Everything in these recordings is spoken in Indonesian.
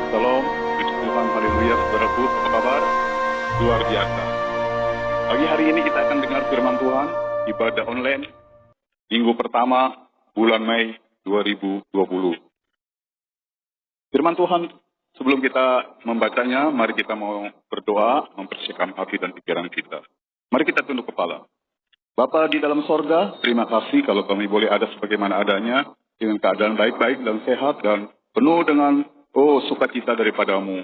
Shalom, puji Tuhan, haleluya, saudaraku, apa kabar? Luar biasa. Pagi hari ini kita akan dengar firman Tuhan, ibadah online, minggu pertama, bulan Mei 2020. Firman Tuhan, sebelum kita membacanya, mari kita mau berdoa, mempersiapkan hati dan pikiran kita. Mari kita tunduk kepala. Bapa di dalam sorga, terima kasih kalau kami boleh ada sebagaimana adanya, dengan keadaan baik-baik dan sehat, dan penuh dengan sukacita daripadamu.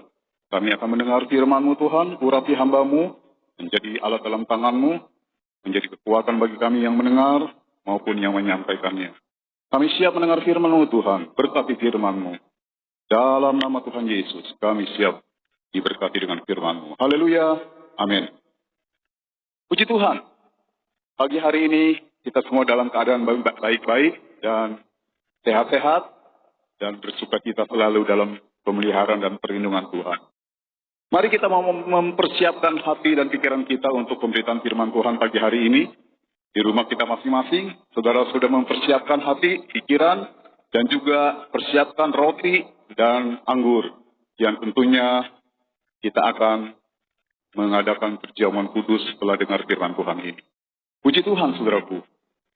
Kami akan mendengar firman-Mu Tuhan, urapi hamba-Mu, menjadi alat dalam tangan-Mu, menjadi kekuatan bagi kami yang mendengar, maupun yang menyampaikannya. Kami siap mendengar firman-Mu Tuhan, berkati firman-Mu. Dalam nama Tuhan Yesus, kami siap diberkati dengan firman-Mu. Haleluya, amin. Puji Tuhan, pagi hari ini kita semua dalam keadaan baik-baik dan sehat-sehat, dan bersukacita selalu dalam pemeliharaan dan perlindungan Tuhan. Mari kita mau mempersiapkan hati dan pikiran kita untuk pemberitaan firman Tuhan pagi hari ini. Di rumah kita masing-masing, saudara sudah mempersiapkan hati, pikiran, dan juga persiapkan roti dan anggur. Yang tentunya kita akan mengadakan perjamuan kudus setelah dengar firman Tuhan ini. Puji Tuhan, saudaraku.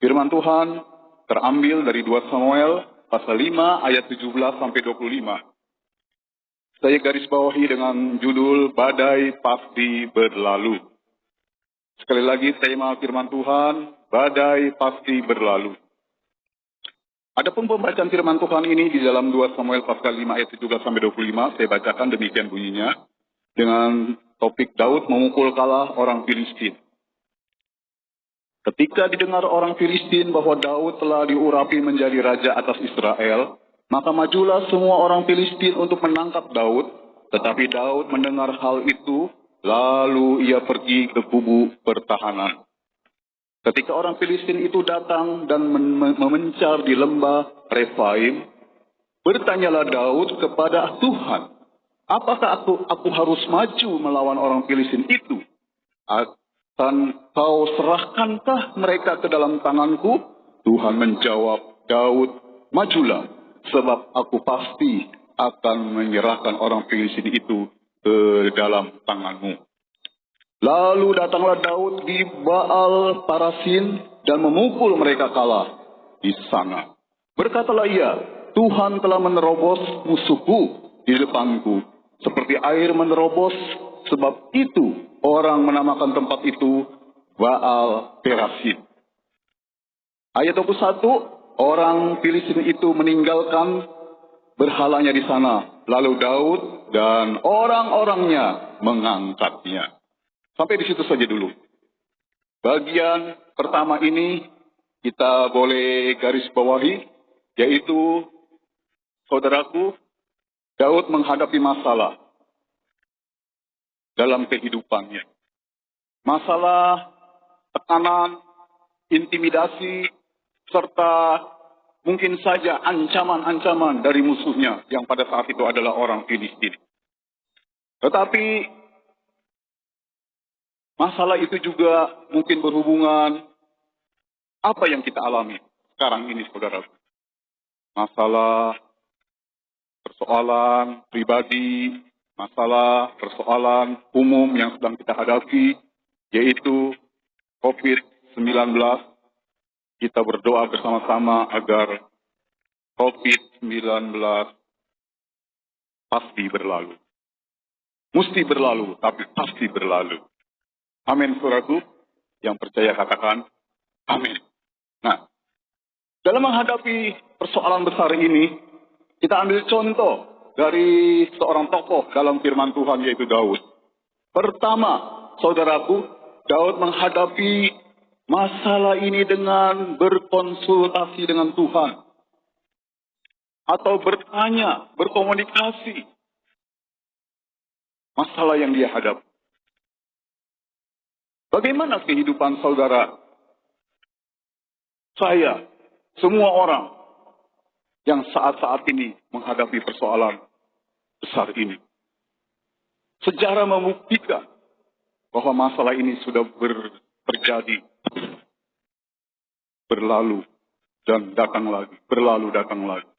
Firman Tuhan terambil dari 2 Samuel pasal 5 ayat 17 sampai 25. Saya garis bawahi dengan judul Badai Pasti Berlalu. Sekali lagi tema firman Tuhan, Badai Pasti Berlalu. Adapun pembacaan firman Tuhan ini di dalam 2 Samuel pasal 5 ayat 17 sampai 25, saya bacakan demikian bunyinya dengan topik Daud memukul kalah orang Filistin. Ketika didengar orang Filistin bahwa Daud telah diurapi menjadi raja atas Israel, maka majulah semua orang Filistin untuk menangkap Daud. Tetapi Daud mendengar hal itu, lalu ia pergi ke kubu pertahanan. Ketika orang Filistin itu datang dan memencar di lembah Refaim, bertanyalah Daud kepada Tuhan, apakah aku harus maju melawan orang Filistin itu? Dan kau serahkankah mereka ke dalam tanganku? Tuhan menjawab Daud, majulah, sebab aku pasti akan menyerahkan orang Filistin itu ke dalam tanganmu. Lalu datanglah Daud di Baal Parasin dan memukul mereka kalah di sana. Berkatalah ia, Tuhan telah menerobos musuhku di depanku, seperti air menerobos, sebab itu orang menamakan tempat itu Baal Perasin. Ayat 21, orang Filistin itu meninggalkan berhalanya di sana. Lalu Daud dan orang-orangnya mengangkatnya. Sampai di situ saja dulu. Bagian pertama ini kita boleh garis bawahi, yaitu saudaraku, Daud menghadapi masalah dalam kehidupannya. Masalah, tekanan, intimidasi, serta mungkin saja ancaman-ancaman dari musuhnya yang pada saat itu adalah orang Filistin. Tetapi masalah itu juga mungkin berhubungan apa yang kita alami sekarang ini, saudara. Masalah, persoalan pribadi, masalah, persoalan umum yang sedang kita hadapi, yaitu COVID-19. Kita berdoa bersama-sama agar COVID-19 pasti berlalu. Mesti berlalu, tapi pasti berlalu. Amin, saudaraku. Yang percaya katakan, amin. Nah, dalam menghadapi persoalan besar ini, kita ambil contoh dari seorang tokoh dalam firman Tuhan, yaitu Daud. Pertama, saudaraku, Daud menghadapi masalah ini dengan berkonsultasi dengan Tuhan. Atau bertanya, berkomunikasi. Masalah yang dia hadapi. Bagaimana kehidupan saudara? Saya, semua orang yang saat-saat ini menghadapi persoalan besar ini. Sejarah membuktikan bahwa masalah ini sudah terjadi, berlalu, dan datang lagi, berlalu datang lagi.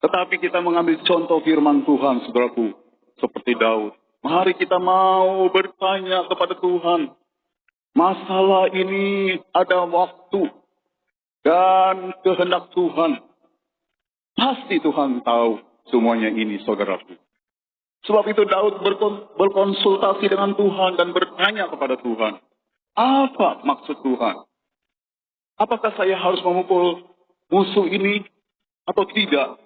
Tetapi kita mengambil contoh firman Tuhan, saudaraku, seperti Daud. Mari kita mau bertanya kepada Tuhan. Masalah ini ada waktu dan kehendak Tuhan. Pasti Tuhan tahu semuanya ini, saudaraku. Sebab itu Daud berkonsultasi dengan Tuhan dan bertanya kepada Tuhan. Apa maksud Tuhan? Apakah saya harus memukul musuh ini atau tidak?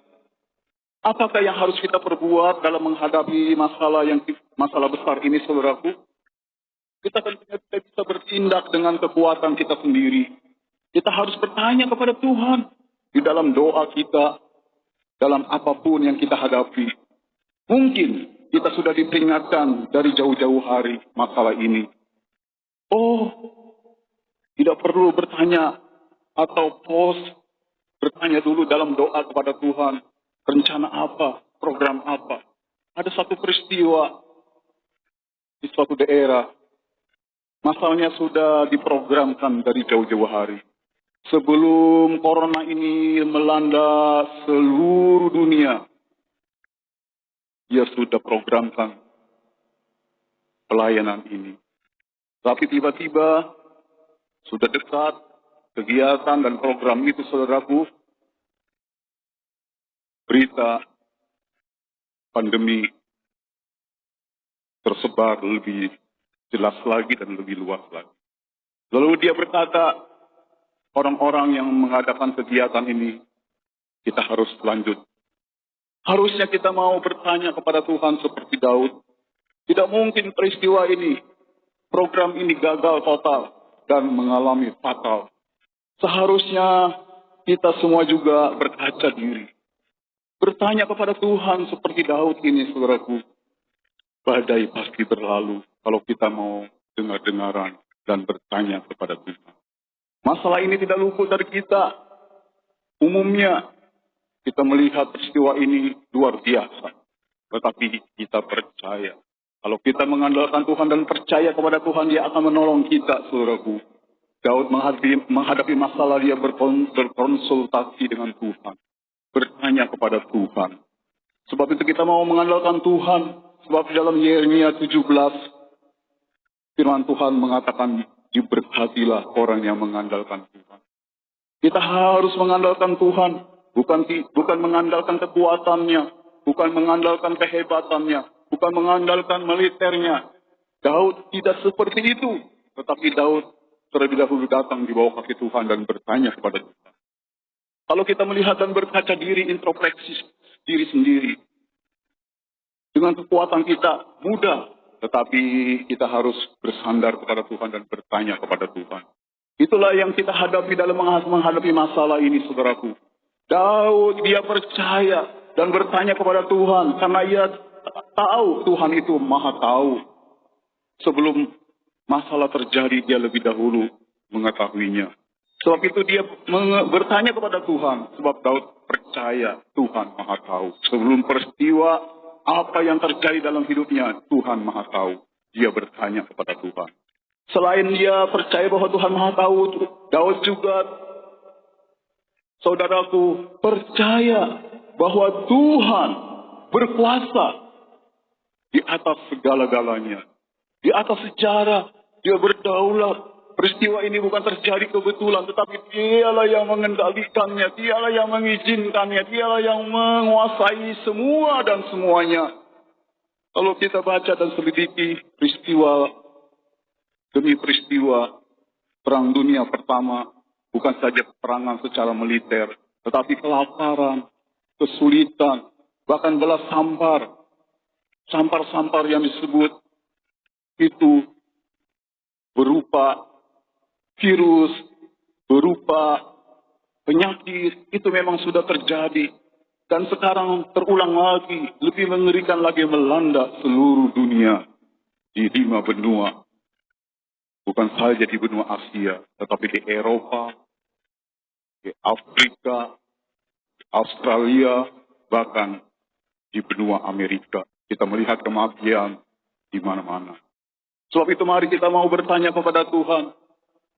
Apakah yang harus kita perbuat dalam menghadapi masalah besar ini, saudaraku? Kita tentunya tidak bisa bertindak dengan kekuatan kita sendiri. Kita harus bertanya kepada Tuhan di dalam doa kita, dalam apapun yang kita hadapi. Mungkin kita sudah diperingatkan dari jauh-jauh hari masalah ini. Oh, tidak perlu bertanya atau bertanya dulu dalam doa kepada Tuhan. Rencana apa? Program apa? Ada satu peristiwa di suatu daerah. Masalahnya sudah diprogramkan dari jauh-jauh hari. Sebelum corona ini melanda seluruh dunia, dia sudah programkan pelayanan ini. Tapi tiba-tiba sudah dekat kegiatan dan program itu, saudaraku, berita pandemi tersebar lebih jelas lagi dan lebih luas lagi. Lalu dia berkata, orang-orang yang mengadakan kegiatan ini, kita harus lanjut. Harusnya kita mau bertanya kepada Tuhan seperti Daud. Tidak mungkin peristiwa ini, program ini gagal total dan mengalami fatal. Seharusnya kita semua juga berkaca diri. Bertanya kepada Tuhan seperti Daud ini, saudaraku. Badai pasti berlalu kalau kita mau dengar-dengaran dan bertanya kepada Tuhan. Masalah ini tidak luput dari kita. Umumnya kita melihat peristiwa ini luar biasa. Tetapi kita percaya. Kalau kita mengandalkan Tuhan dan percaya kepada Tuhan, Dia akan menolong kita, saudaraku. Daud menghadapi masalah, dia berkonsultasi dengan Tuhan. Bertanya kepada Tuhan. Sebab itu kita mau mengandalkan Tuhan. Sebab dalam Yeremia 17, firman Tuhan mengatakan, diberkatilah orang yang mengandalkan Tuhan. Kita harus mengandalkan Tuhan, bukan mengandalkan kekuatannya, bukan mengandalkan kehebatannya, bukan mengandalkan militernya. Daud tidak seperti itu, tetapi Daud terlebih dahulu datang di bawah kaki Tuhan dan bertanya kepada Tuhan. Kalau kita melihat dan berkaca diri, introspeksi diri sendiri, dengan kekuatan kita mudah, tetapi kita harus bersandar kepada Tuhan dan bertanya kepada Tuhan. Itulah yang kita hadapi dalam menghadapi masalah ini, saudaraku. Daud, dia percaya dan bertanya kepada Tuhan, karena ia tahu Tuhan itu maha tahu. Sebelum masalah terjadi, dia lebih dahulu mengetahuinya. Sebab itu dia bertanya kepada Tuhan, sebab Daud percaya Tuhan maha tahu. Sebelum peristiwa Apa yang terjadi dalam hidupnya, Tuhan Maha tahu. Dia bertanya kepada Tuhan. Selain dia percaya bahwa Tuhan Maha tahu, Daud juga, saudaraku, percaya bahwa Tuhan berkuasa di atas segala-galanya. Di atas sejarah, dia berdaulat. Peristiwa ini bukan terjadi kebetulan, tetapi dialah yang mengendalikannya, dialah yang mengizinkannya, dialah yang menguasai semua dan semuanya. Kalau kita baca dan selidiki peristiwa demi peristiwa Perang Dunia Pertama, bukan saja peperangan secara militer, tetapi kelaparan, kesulitan, bahkan belas sampar. Sampar-sampar yang disebut itu berupa virus, berupa penyakit, itu memang sudah terjadi. Dan sekarang terulang lagi, lebih mengerikan lagi melanda seluruh dunia di 5 benua. Bukan saja di benua Asia, tetapi di Eropa, di Afrika, Australia, bahkan di benua Amerika. Kita melihat kematian di mana-mana. Sebab itu mari kita mau bertanya kepada Tuhan.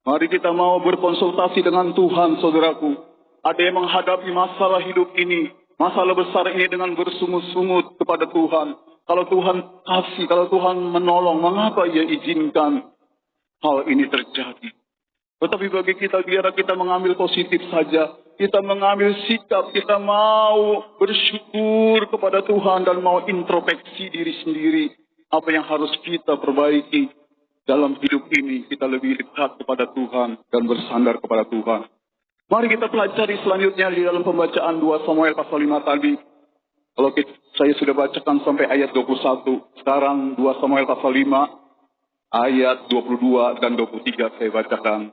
Mari kita mau berkonsultasi dengan Tuhan, saudaraku. Ada yang menghadapi masalah hidup ini, masalah besar ini dengan bersungut-sungut kepada Tuhan. Kalau Tuhan kasih, kalau Tuhan menolong, mengapa Ia izinkan hal ini terjadi? Tetapi bagi kita, biarlah kita mengambil positif saja. Kita mengambil sikap, kita mau bersyukur kepada Tuhan dan mau introspeksi diri sendiri. Apa yang harus kita perbaiki dalam hidup ini, kita lebih dekat kepada Tuhan dan bersandar kepada Tuhan. Mari kita pelajari selanjutnya di dalam pembacaan 2 Samuel pasal 5 tadi. Kalau saya sudah bacakan sampai ayat 21, sekarang 2 Samuel pasal 5, ayat 22 dan 23 saya bacakan.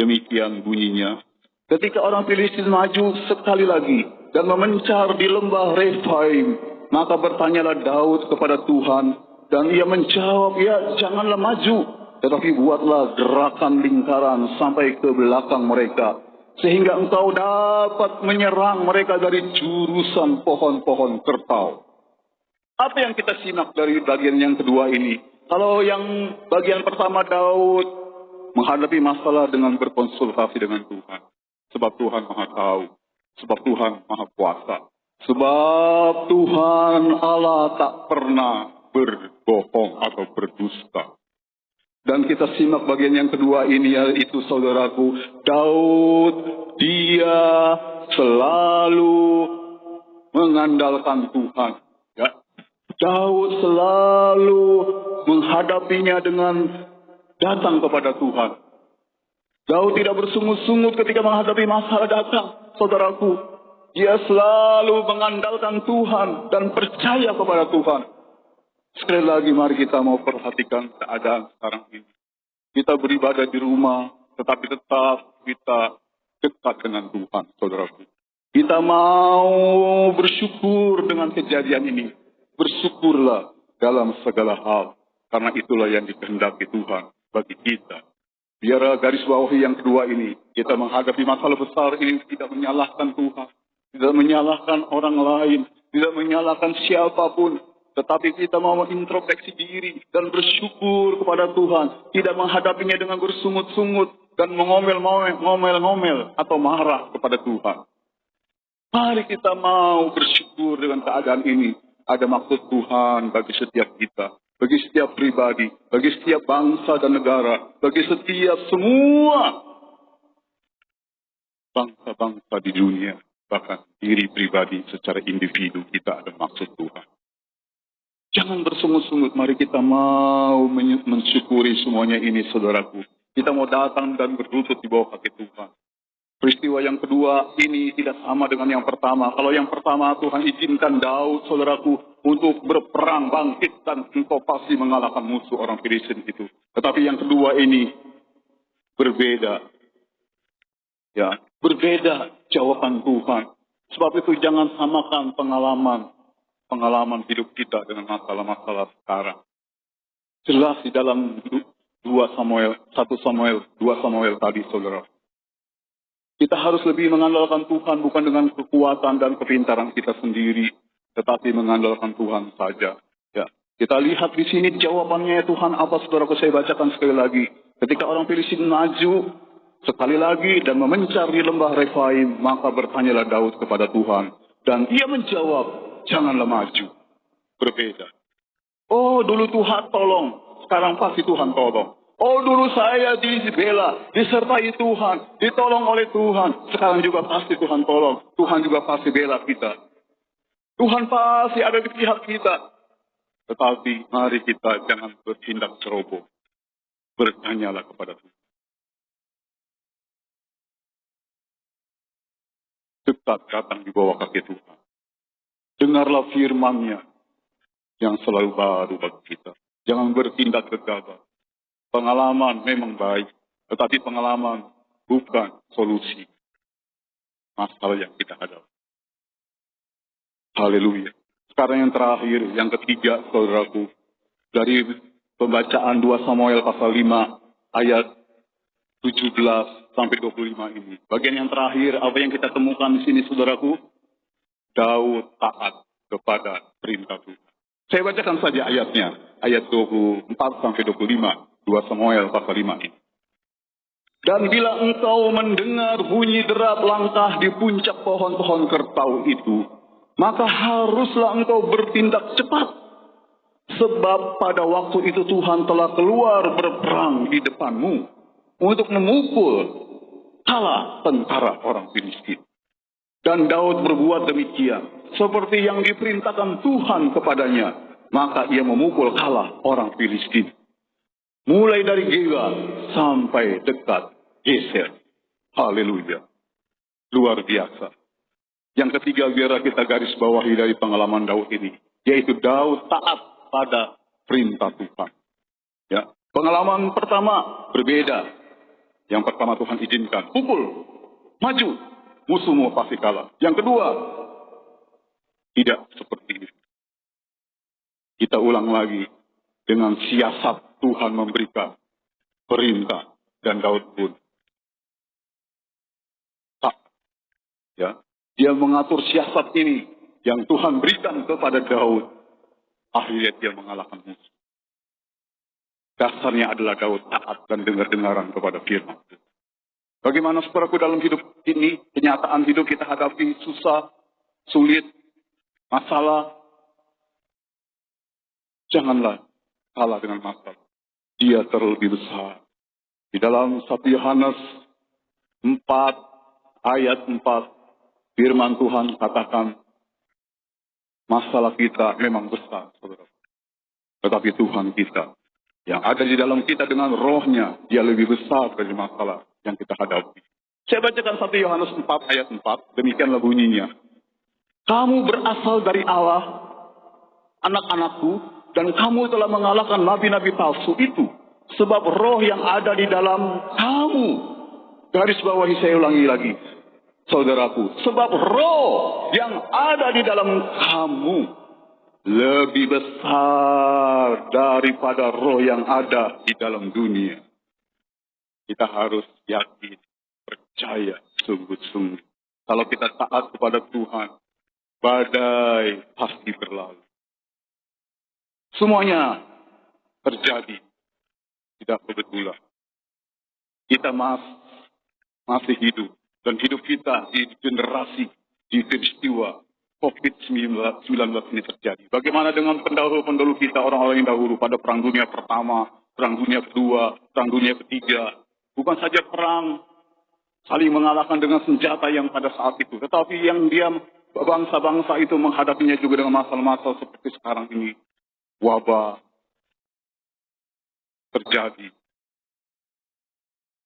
Demikian bunyinya. Ketika orang Filistin maju sekali lagi dan memencar di lembah Refaim, maka bertanyalah Daud kepada Tuhan. Dan ia menjawab, ya janganlah maju, tetapi buatlah gerakan lingkaran sampai ke belakang mereka, sehingga engkau dapat menyerang mereka dari jurusan pohon-pohon kertau. Apa yang kita simak dari bagian yang kedua ini? Kalau yang bagian pertama, Daud menghadapi masalah dengan berkonsultasi dengan Tuhan. Sebab Tuhan Maha tahu, sebab Tuhan Maha kuasa, sebab Tuhan Allah tak pernah berbohong atau berdusta. Dan kita simak bagian yang kedua ini, yaitu saudaraku, Daud, dia selalu mengandalkan Tuhan. Ya. Daud selalu menghadapinya dengan datang kepada Tuhan. Daud tidak bersungut-sungut ketika menghadapi masalah datang, saudaraku. Dia selalu mengandalkan Tuhan dan percaya kepada Tuhan. Sekali lagi mari kita mau perhatikan keadaan sekarang ini. Kita beribadah di rumah, tetapi tetap kita dekat dengan Tuhan, saudaraku. Kita mau bersyukur dengan kejadian ini. Bersyukurlah dalam segala hal, karena itulah yang dikehendaki Tuhan bagi kita. Biar garis bawahi yang kedua ini, kita menghadapi masalah besar ini tidak menyalahkan Tuhan, tidak menyalahkan orang lain, tidak menyalahkan siapapun. Tetapi kita mau introspeksi diri dan bersyukur kepada Tuhan. Tidak menghadapinya dengan bersungut-sungut dan mengomel-ngomel atau marah kepada Tuhan. Mari kita mau bersyukur dengan keadaan ini. Ada maksud Tuhan bagi setiap kita, bagi setiap pribadi, bagi setiap bangsa dan negara, bagi setiap semua bangsa-bangsa di dunia. Bahkan diri pribadi secara individu kita ada maksud Tuhan. Jangan bersungut-sungut, mari kita mau mensyukuri semuanya ini, saudaraku. Kita mau datang dan berlutut di bawah kaki Tuhan. Peristiwa yang kedua ini tidak sama dengan yang pertama. Kalau yang pertama Tuhan izinkan Daud, saudaraku, untuk berperang bangkit dan engkau pasti mengalahkan musuh orang Filistin itu. Tetapi yang kedua ini berbeda. Ya, berbeda jawaban Tuhan. Sebab itu jangan samakan pengalaman hidup kita dengan masalah-masalah sekarang. Jelas di dalam 1 Samuel tadi, saudara. Kita harus lebih mengandalkan Tuhan bukan dengan kekuatan dan kepintaran kita sendiri. tetapi mengandalkan Tuhan saja. Ya, kita lihat di sini jawabannya Tuhan apa, saudaraku, saya bacakan sekali lagi. Ketika orang Filistin maju sekali lagi dan memencar di lembah Refaim, maka bertanyalah Daud kepada Tuhan, dan ia menjawab, janganlah maju. Berbeda. Oh, dulu Tuhan tolong, sekarang pasti Tuhan tolong. Oh, dulu saya dibela, disertai Tuhan, ditolong oleh Tuhan, sekarang juga pasti Tuhan tolong. Tuhan juga pasti bela kita. Tuhan pasti ada di pihak kita. Tetapi mari kita jangan bertindak ceroboh. Bertanyalah kepada Tuhan. Dekat datang di bawah kaki Tuhan. Dengarlah firman-Nya yang selalu baru bagi kita. Jangan bertindak gegabah. Pengalaman memang baik, tetapi pengalaman bukan solusi masalah yang kita hadapi. Haleluya. Sekarang yang terakhir, yang ketiga, saudaraku, dari pembacaan 2 Samuel pasal 5 ayat 17 sampai 25 ini. Bagian yang terakhir, apa yang kita temukan di sini, saudaraku? Daud taat kepada perintah Tuhan. Saya bacakan saja ayatnya, ayat 24 sampai 25, 2 Samuel pasal 5 ini. Dan bila engkau mendengar bunyi derap langkah di puncak pohon-pohon kertau itu, maka haruslah engkau bertindak cepat. Sebab pada waktu itu Tuhan telah keluar berperang di depanmu untuk memukul kalah tentara orang Filistin. Dan Daud berbuat demikian, seperti yang diperintahkan Tuhan kepadanya. Maka ia memukul kalah orang Filistin. Mulai dari Geba sampai dekat Geser. Haleluya. Luar biasa. Yang ketiga, biar kita garis bawahi dari pengalaman Daud ini, yaitu Daud taat pada perintah Tuhan. Ya, pengalaman pertama berbeda. Yang pertama Tuhan izinkan, pukul, maju, musuhmu pasti kalah. Yang kedua, tidak seperti ini. Kita ulang lagi, dengan siasat Tuhan memberikan perintah, dan Daud pun tak. Ya, dia mengatur siasat ini yang Tuhan berikan kepada Daud. Akhirnya dia mengalahkan musuh. Dasarnya adalah Daud taat dan dengar-dengaran kepada firman Tuhan. Bagaimana saudaraku dalam hidup ini, kenyataan hidup kita hadapi susah, sulit, masalah. Janganlah kalah dengan masalah. Dia terlebih besar. Di dalam 1 Yohanes 4 ayat 4, firman Tuhan katakan, masalah kita memang besar, saudara. Tetapi Tuhan kita, yang ada di dalam kita dengan rohnya, dia lebih besar dari masalah yang kita hadapi. Saya bacakan 1 Yohanes 4 ayat 4, demikianlah bunyinya. Kamu berasal dari Allah, anak-anakku, dan kamu telah mengalahkan nabi-nabi palsu itu. Sebab roh yang ada di dalam kamu. Garis bawahi, saya ulangi lagi, saudaraku. Sebab roh yang ada di dalam kamu lebih besar daripada roh yang ada di dalam dunia. Kita harus yakin, percaya sungguh-sungguh. Kalau kita taat kepada Tuhan, badai pasti berlalu. Semuanya terjadi, tidak kebetulan. Kita masih hidup, dan hidup kita di generasi, di peristiwa COVID-19 ini terjadi. Bagaimana dengan pendahulu-pendahulu kita, orang-orang yang dahulu pada Perang Dunia Pertama, Perang Dunia Kedua, Perang Dunia Ketiga. Bukan saja perang saling mengalahkan dengan senjata yang pada saat itu, tetapi yang bangsa-bangsa itu menghadapinya juga dengan masalah-masalah seperti sekarang ini. Wabah terjadi,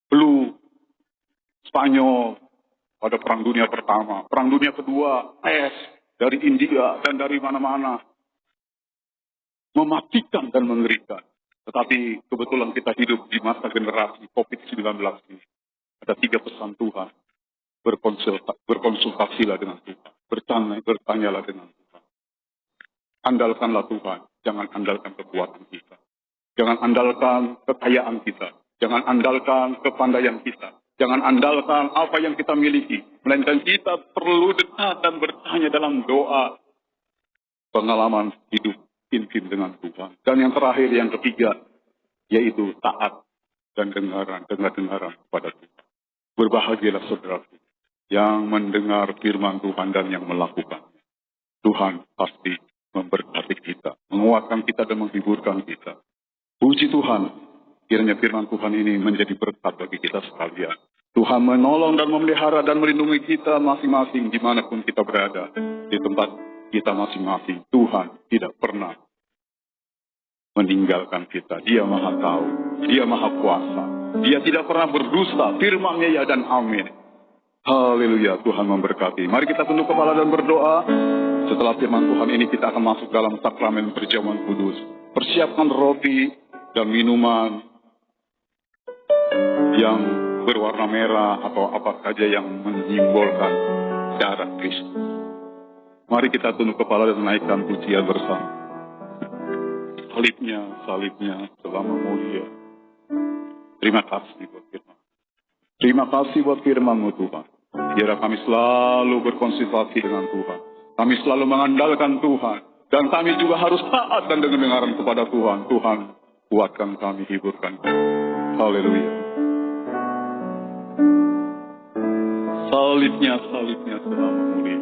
flu, Spanyol pada Perang Dunia Pertama, Perang Dunia Kedua, pes dari India dan dari mana-mana, mematikan dan mengerikan. Tetapi kebetulan kita hidup di masa generasi COVID-19 ini. Ada 3 pesan Tuhan. Berkonsultasilah dengan Tuhan, bertanyalah dengan Tuhan. Andalkanlah Tuhan, jangan andalkan kekuatan kita. Jangan andalkan kekayaan kita. Jangan andalkan kepandaian kita. Jangan andalkan apa yang kita miliki. Melainkan kita perlu dekat dan bertanya dalam doa. pengalaman hidup intim dengan Tuhan. Dan yang terakhir, yang ketiga, yaitu taat dan dengar-dengaran kepada Tuhan. Berbahagialah saudaraku yang mendengar firman Tuhan dan yang melakukan. Tuhan pasti memberkati kita, menguatkan kita dan menghiburkan kita. Puji Tuhan, kiranya firman Tuhan ini menjadi berkat bagi kita sekalian. Tuhan menolong dan memelihara dan melindungi kita masing-masing dimanapun kita berada. Di tempat kita masing-masing, Tuhan tidak pernah meninggalkan kita. Dia Maha Tahu, Dia Maha Kuasa. Dia tidak pernah berdusta, firman-Nya ya dan amin. Haleluya, Tuhan memberkati. Mari kita tunduk kepala dan berdoa. Setelah firman Tuhan ini kita akan masuk dalam sakramen perjamuan kudus. Persiapkan roti dan minuman yang berwarna merah atau apa saja yang menyimbolkan darah Kristus. Mari kita tunduk kepala dan naikkan pujian bersama. Salibnya selama mulia. Terima kasih buat firman. Terima kasih buat firman-Mu Tuhan. Biarlah kami selalu berkonsultasi dengan Tuhan. Kami selalu mengandalkan Tuhan. Dan kami juga harus taat dan dengar-dengaran kepada Tuhan. Tuhan, kuatkan kami, hiburkan kami. Haleluya. Salibnya selama mulia.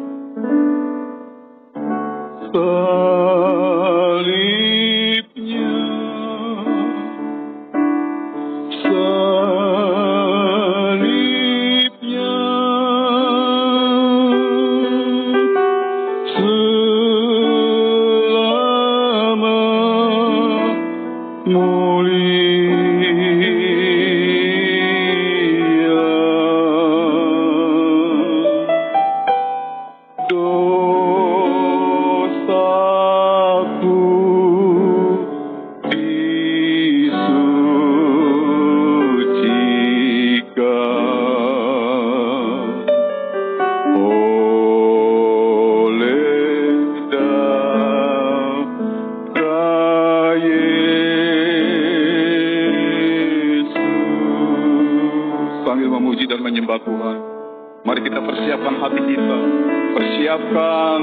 Persiapkan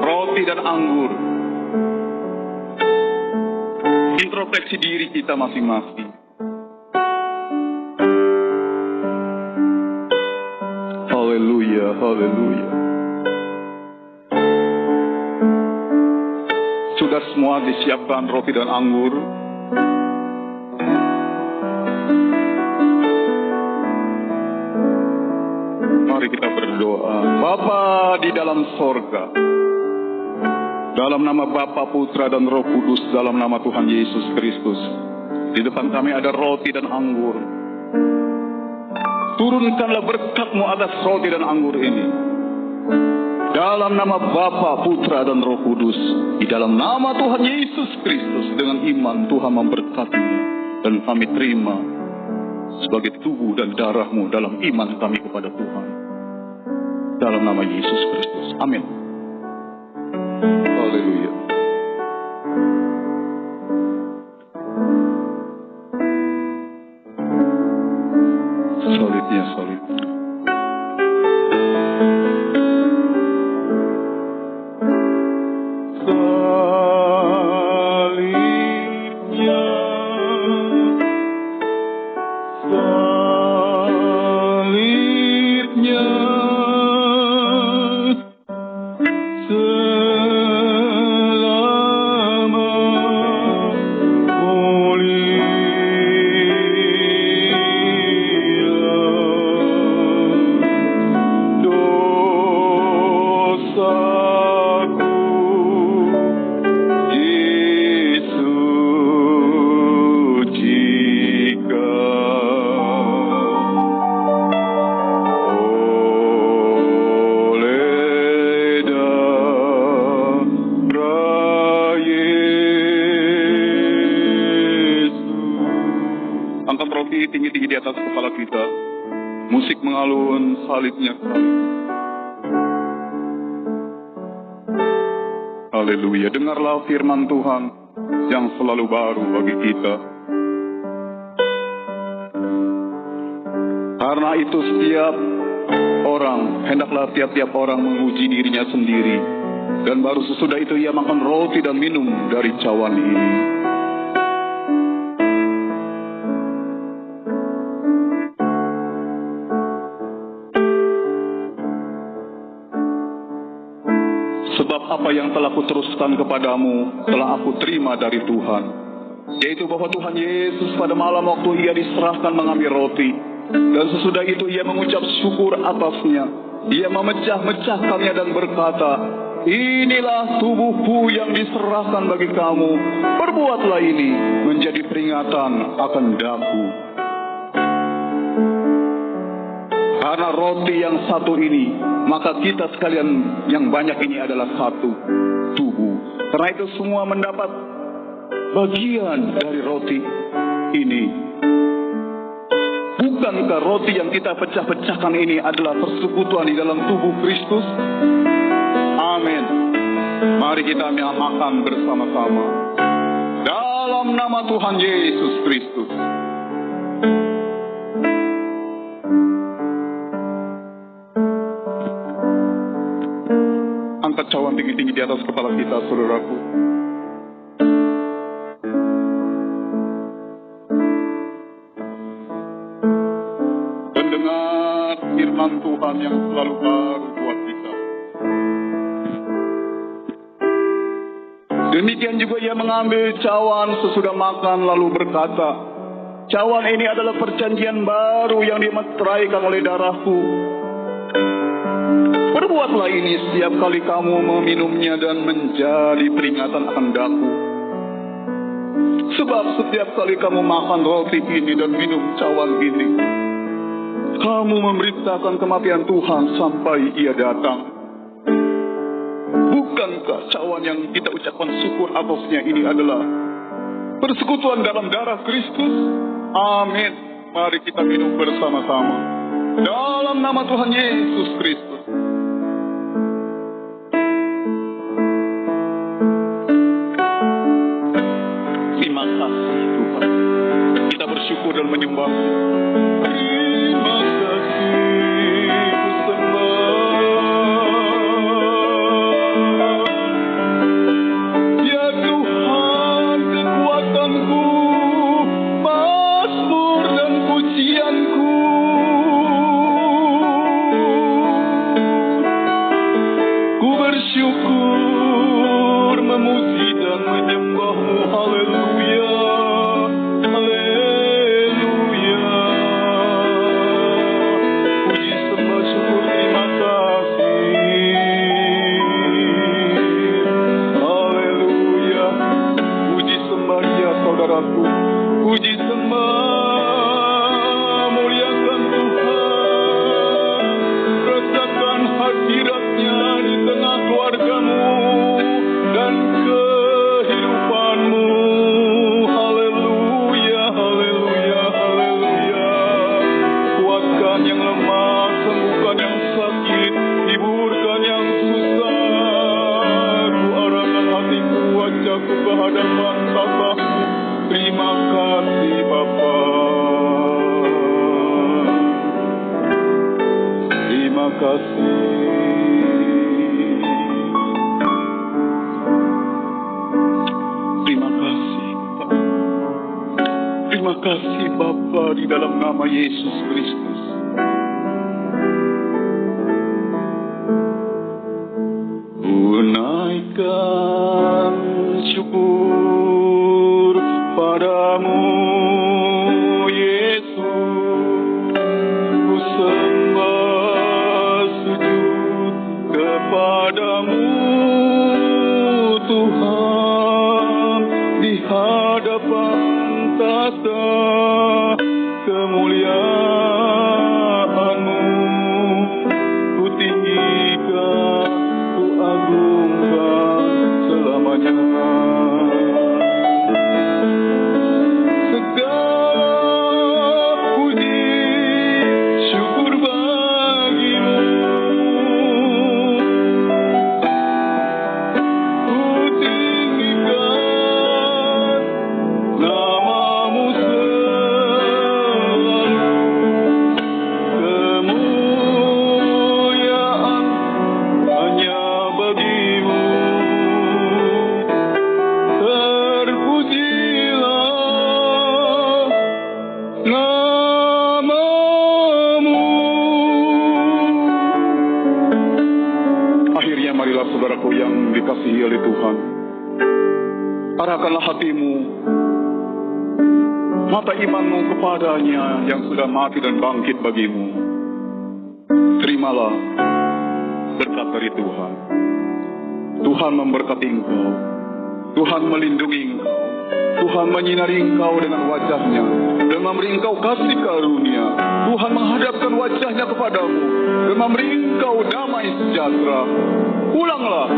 roti dan anggur. Introspeksi diri kita masing-masing. Haleluya, haleluya. Sudah semua disiapkan roti dan anggur? Mari kita berdoa. Bapa di dalam sorga, dalam nama Bapa, Putra, dan Roh Kudus, dalam nama Tuhan Yesus Kristus, di depan kami ada roti dan anggur. Turunkanlah berkat-Mu atas roti dan anggur ini. Dalam nama Bapa, Putra, dan Roh Kudus, di dalam nama Tuhan Yesus Kristus, dengan iman Tuhan memberkati dan kami terima sebagai tubuh dan darah-Mu dalam iman kami kepada Tuhan. Dalam nama Yesus Kristus. Amin. Haleluya. Salibnya. Tinggi-tinggi di atas kepala kita. Musik mengalun, salibnya. Haleluya. Dengarlah firman Tuhan yang selalu baru bagi kita. Karena itu setiap orang, hendaklah tiap-tiap orang menguji dirinya sendiri. Dan baru sesudah itu ia makan roti dan minum dari cawan ini. Sebab apa yang telah kuteruskan kepadamu telah aku terima dari Tuhan, yaitu bahwa Tuhan Yesus pada malam waktu ia diserahkan mengambil roti, dan sesudah itu ia mengucap syukur atasnya. Ia memecah-mecahkannya dan berkata, "Inilah tubuhku yang diserahkan bagi kamu. Perbuatlah ini menjadi peringatan akan daku." Karena roti yang satu ini, maka kita sekalian yang banyak ini adalah satu tubuh. Karena itu semua mendapat bagian dari roti ini. Bukankah roti yang kita pecah-pecahkan ini adalah persekutuan di dalam tubuh Kristus? Amin. Mari kita makan bersama-sama. Dalam nama Tuhan Yesus Kristus. Angkat cawan tinggi-tinggi di atas kepala kita, saudaraku. Mendengar firman Tuhan yang selalu baru buat kita. Demikian juga ia mengambil cawan sesudah makan lalu berkata, "Cawan ini adalah perjanjian baru yang dimeteraikan oleh darahku. Perbuatlah ini setiap kali kamu meminumnya dan menjadi peringatan akan daku. Sebab setiap kali kamu makan roti ini dan minum cawan ini, kamu memberitakan kematian Tuhan sampai ia datang." Bukankah cawan yang kita ucapkan syukur atasnya ini adalah persekutuan dalam darah Kristus? Amin. Mari kita minum bersama-sama. Dalam nama Tuhan Yesus Kristus. Terima kasih Tuhan. Kita bersyukur dan menyembah. Terima kasih, ku sembah. Ya Tuhan, kekuatanku, mazmur dan pujianku. Ku bersyukur, memuji dan menyembah-Mu. Haleluya, haleluya. Puji sembah syukur terima kasih. Haleluya. Puji sembah ya saudaraku. Puji sembah, muliakan Tuhan. Rasakan hadirat-Nya di tengah keluargamu dan kehidupanmu. Haleluya, haleluya, haleluya. Kuatkan yang lemah, sembuhkan yang sakit, hiburkan yang susah. Ku arahkan hatiku, wajahku ke hadapan tatamu. Terima kasih Bapa. Terima kasih. Terima kasih Bapa. Terima kasih Bapa di dalam nama Yesus Kristus. Ku naikkan syukur padamu Yesus. Ku sembah sujud kepadamu Tuhan, di hadapan tata kemuliaan. terpujilah namamu. Akhirnya marilah saudaraku yang dikasihi oleh Tuhan, arahkanlah hatimu, mata imanmu kepadanya yang sudah mati dan bangkit bagimu. Terimalah berkat dari Tuhan. Tuhan memberkati engkau, Tuhan melindungi engkau, Tuhan menyinari engkau dengan wajahnya dan memberi engkau kasih karunia. Tuhan menghadapkan wajahnya kepadamu dan memberi engkau damai sejahtera. Pulanglah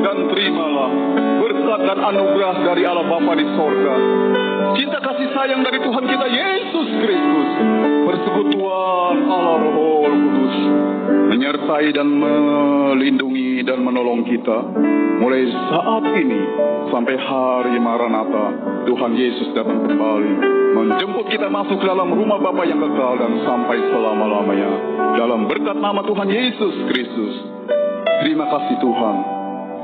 dan terimalah berkat dan anugerah dari Allah Bapa di sorga, cinta kasih sayang dari Tuhan kita Yesus Kristus, persekutuan Allah Roh Kudus menyertai dan melindungi dan menolong kita mulai saat ini sampai hari Maranatha. Tuhan Yesus datang kembali menjemput kita masuk ke dalam rumah Bapa yang kekal dan sampai selama-lamanya dalam berkat nama Tuhan Yesus Kristus. Terima kasih Tuhan,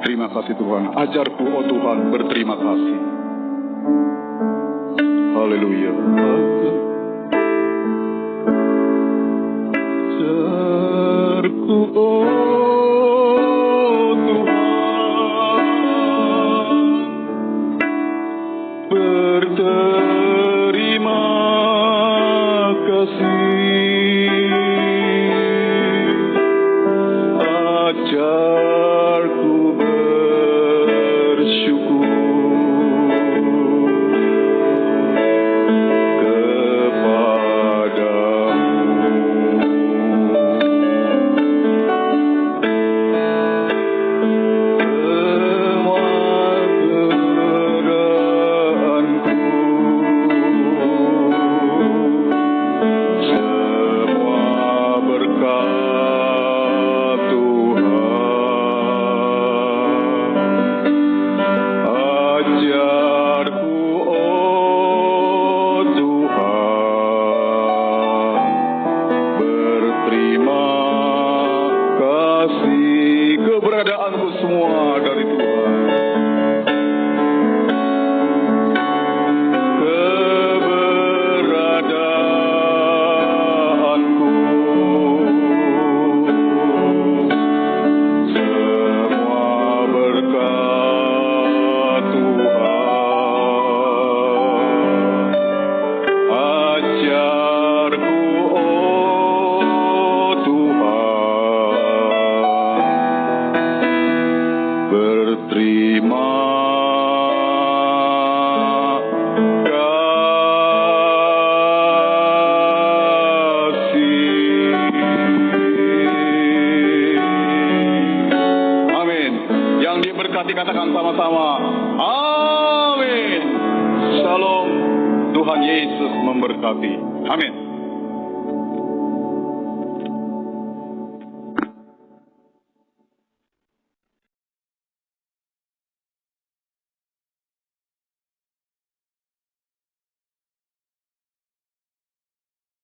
terima kasih Tuhan. Ajarku oh Tuhan berterima kasih. Haleluya. Ajarku oh Tuhan berterima kasih. Ajarku bersyukur keberadaanku semua dari Tuhan. Keberadaanku semua berkat Tuhan. Ajarku oh Tuhan berterima kasih. Amin. Yang diberkati katakan sama-sama. Amin. Shalom. Tuhan Yesus memberkati. Amin.